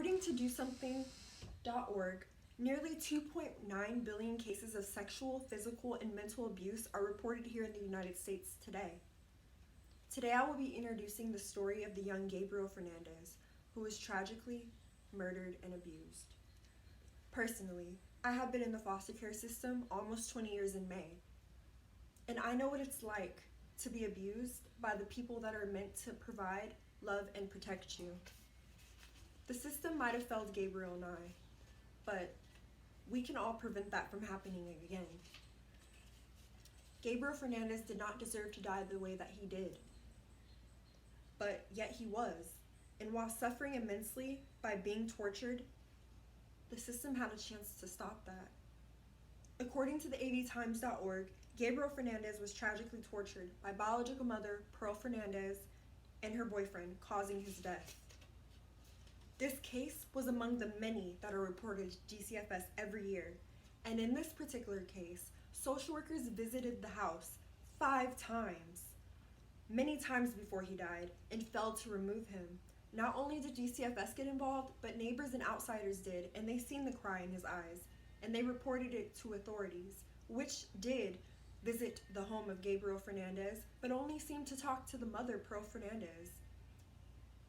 According to DoSomething.org, nearly 2.9 billion cases of sexual, physical, and mental abuse are reported here in the United States today. Today I will be introducing the story of the young Gabriel Fernandez, who was tragically murdered and abused. Personally, I have been in the foster care system almost 20 years in May, and I know what it's like to be abused by the people that are meant to provide, love, and protect you. The system might have failed Gabriel and I, but we can all prevent that from happening again. Gabriel Fernandez did not deserve to die the way that he did, but yet he was. And while suffering immensely by being tortured, the system had a chance to stop that. According to the avtimes.org, Gabriel Fernandez was tragically tortured by biological mother Pearl Fernandez and her boyfriend, causing his death. This case was among the many that are reported to DCFS every year, and in this particular case, social workers visited the house 5 times, many times before he died, and failed to remove him. Not only did DCFS get involved, but neighbors and outsiders did, and they seen the cry in his eyes, and they reported it to authorities, which did visit the home of Gabriel Fernandez, but only seemed to talk to the mother, Pearl Fernandez.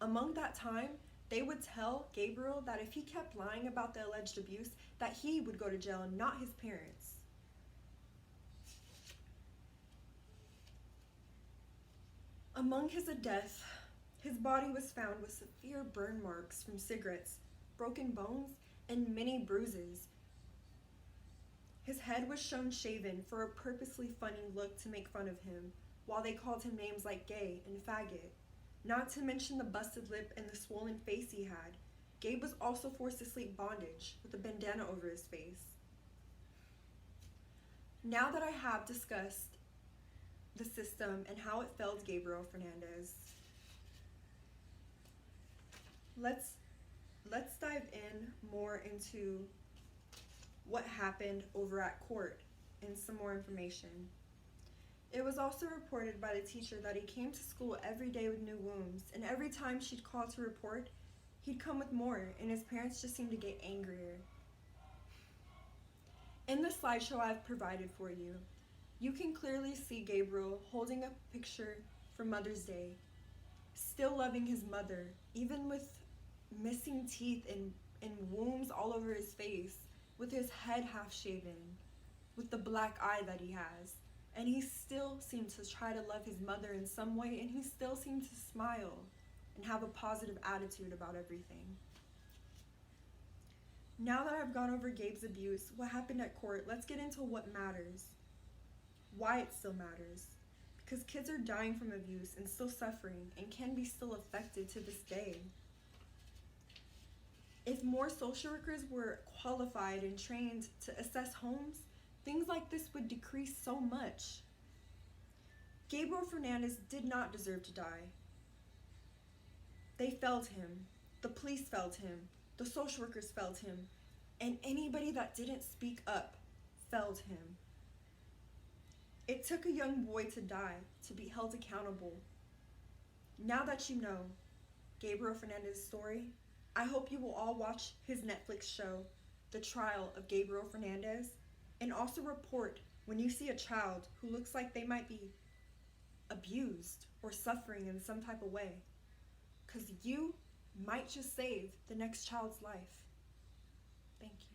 Among that time, they would tell Gabriel that if he kept lying about the alleged abuse, that he would go to jail, not his parents. Among his death, his body was found with severe burn marks from cigarettes, broken bones, and many bruises. His head was shown shaven for a purposely funny look to make fun of him, while they called him names like gay and faggot. Not to mention the busted lip and the swollen face he had. Gabe was also forced to sleep bondage with a bandana over his face. Now that I have discussed the system and how it failed Gabriel Fernandez, let's dive in more into what happened over at court and some more information. It was also reported by the teacher that he came to school every day with new wounds, and every time she'd call to report, he'd come with more, and his parents just seemed to get angrier. In the slideshow I've provided for you, you can clearly see Gabriel holding a picture for Mother's Day, still loving his mother, even with missing teeth and wounds all over his face, with his head half shaven, with the black eye that he has. And he still seemed to try to love his mother in some way, and he still seemed to smile and have a positive attitude about everything. Now that I've gone over Gabe's abuse, what happened at court, let's get into what matters. Why it still matters. Because kids are dying from abuse and still suffering and can be still affected to this day. If more social workers were qualified and trained to assess homes, things like this would decrease so much. Gabriel Fernandez did not deserve to die. They failed him. The police failed him. The social workers failed him. And anybody that didn't speak up failed him. It took a young boy to die to be held accountable. Now that you know Gabriel Fernandez's story, I hope you will all watch his Netflix show, The Trial of Gabriel Fernandez, and also report when you see a child who looks like they might be abused or suffering in some type of way, because you might just save the next child's life. Thank you.